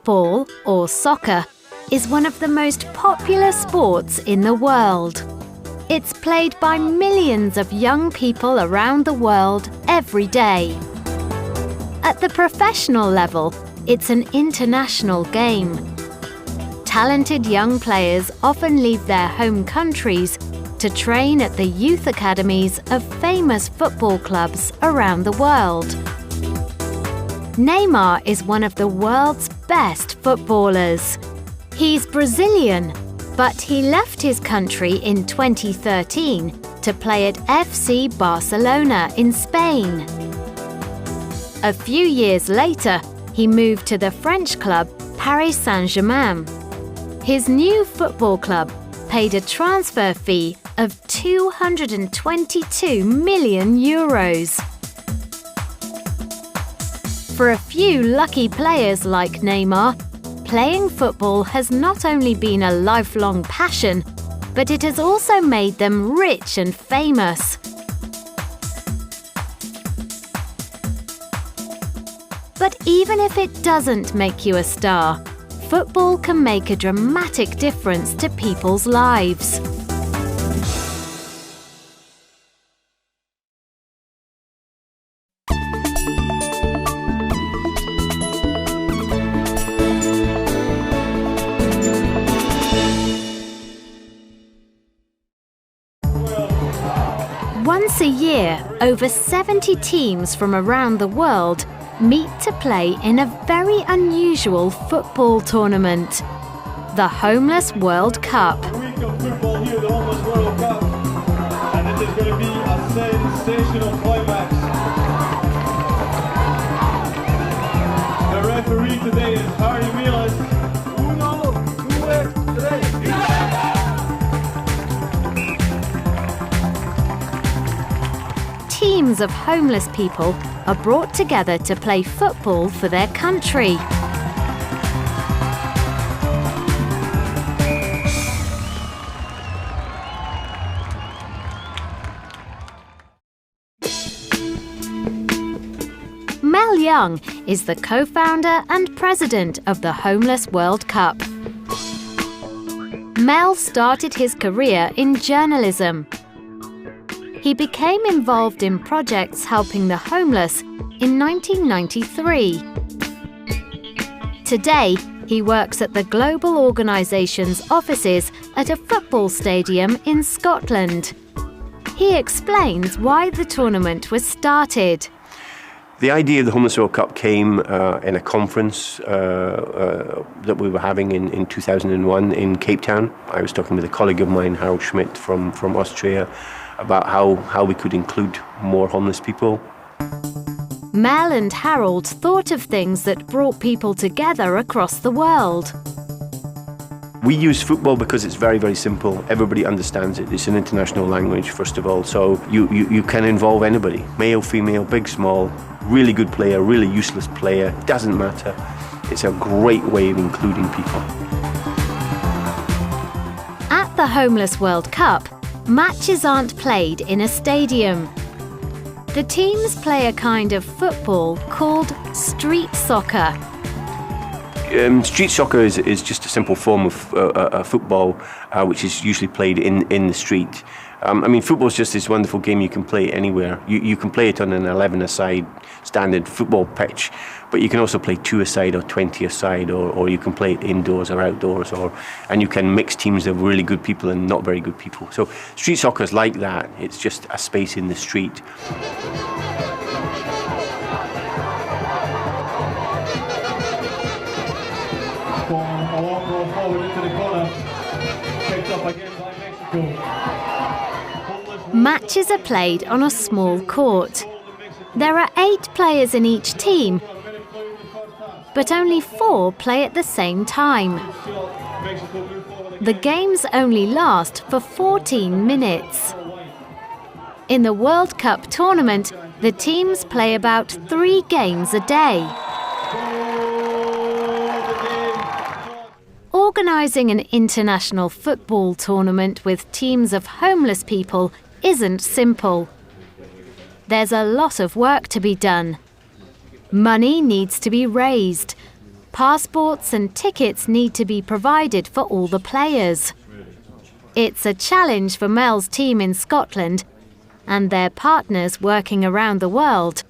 Football, or soccer, is one of the most popular sports in the world. It's played by millions of young people around the world every day. At the professional level, it's an international game. Talented young players often leave their home countries to train at the youth academies of famous football clubs around the world. Neymar is one of the world's best footballers. He's Brazilian, but he left his country in 2013 to play at FC Barcelona in Spain. A few years later, he moved to the French club Paris Saint-Germain. His new football club paid a transfer fee of €222 million. For a few lucky players like Neymar, playing football has not only been a lifelong passion, but it has also made them rich and famous. But even if it doesn't make you a star, football can make a dramatic difference to people's lives. Once a year, over 70 teams from around the world meet to play in a very unusual football tournament, the Homeless World Cup. The week of football here, the Homeless World Cup, and it is going to be a sensational climax. The referee today is Harry Milas. Uno, due, tres. Teams of homeless people are brought together to play football for their country. Mel Young is the co-founder and president of the Homeless World Cup. Mel started his career in journalism. He became involved in projects helping the homeless in 1993. Today, he works at the global organisation's offices at a football stadium in Scotland. He explains why the tournament was started. The idea of the Homeless World Cup came in a conference that we were having in 2001 in Cape Town. I was talking with a colleague of mine, Harold Schmidt from Austria, about how we could include more homeless people. Mel and Harold thought of things that brought people together across the world. We use football because it's very, very simple. Everybody understands it. It's an international language, first of all, so you can involve anybody. Male, female, big, small, really good player, really useless player, doesn't matter. It's a great way of including people. At the Homeless World Cup, matches aren't played in a stadium. The teams play a kind of football called street soccer. Street soccer is just a simple form of football which is usually played in the street. Football is just this wonderful game you can play anywhere. You can play it on an 11-a-side standard football pitch, but you can also play 2-a-side or 20-a-side, or you can play it indoors or outdoors, and you can mix teams of really good people and not very good people. So street soccer is like that. It's just a space in the street. A long ball forward into the corner, picked up again by Mexico. Matches are played on a small court. There are 8 players in each team, but only 4 play at the same time. The games only last for 14 minutes. In the World Cup tournament, the teams play about 3 games a day. Organising an international football tournament with teams of homeless people isn't simple. There's a lot of work to be done. Money needs to be raised. Passports and tickets need to be provided for all the players. It's a challenge for Mel's team in Scotland and their partners working around the world.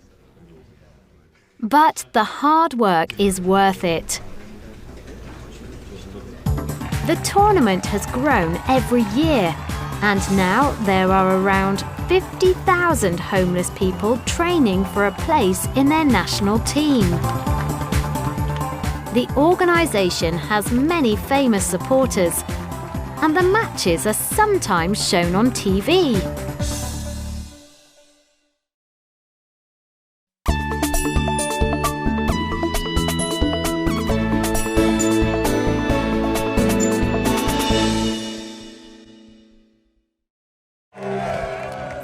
But the hard work is worth it. The tournament has grown every year, and now there are around 50,000 homeless people training for a place in their national team. The organisation has many famous supporters, and the matches are sometimes shown on TV.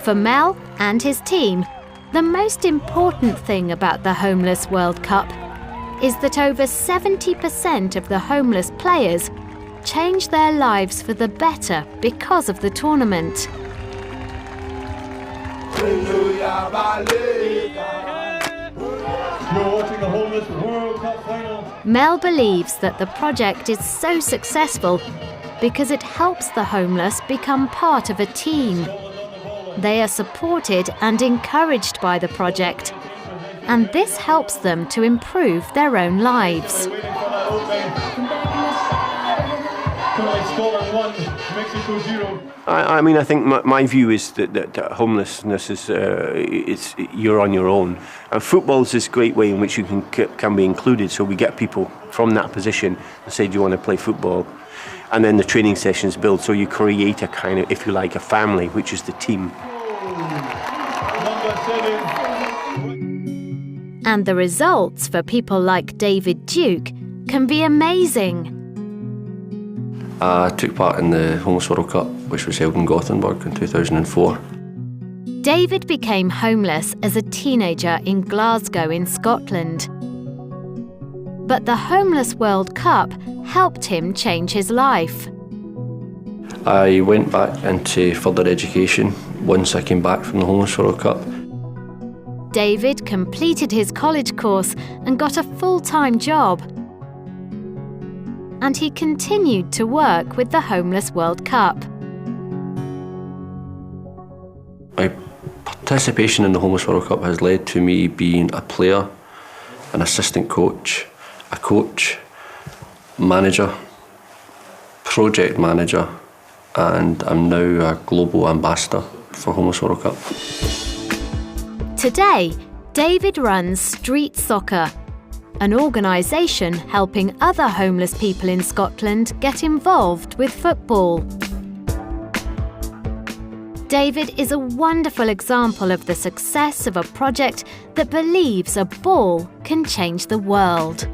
For Mel and his team, the most important thing about the Homeless World Cup is that over 70% of the homeless players change their lives for the better because of the tournament. You're watching the Homeless World Cup final. Mel believes that the project is so successful because it helps the homeless become part of a team. They are supported and encouraged by the project, and this helps them to improve their own lives. I mean, I think my view is that homelessness is you're on your own. And football is this great way in which you can be included. So we get people from that position and say, do you want to play football? And then the training sessions build, so you create a kind of, if you like, a family, which is the team. And the results for people like David Duke can be amazing. I took part in the Homeless World Cup, which was held in Gothenburg in 2004. David became homeless as a teenager in Glasgow in Scotland. But the Homeless World Cup helped him change his life. I went back into further education once I came back from the Homeless World Cup. David completed his college course and got a full-time job. And he continued to work with the Homeless World Cup. My participation in the Homeless World Cup has led to me being a player, an assistant coach, a coach, manager, project manager, and I'm now a global ambassador for Homeless World Cup. Today, David runs Street Soccer, an organisation helping other homeless people in Scotland get involved with football. David is a wonderful example of the success of a project that believes a ball can change the world.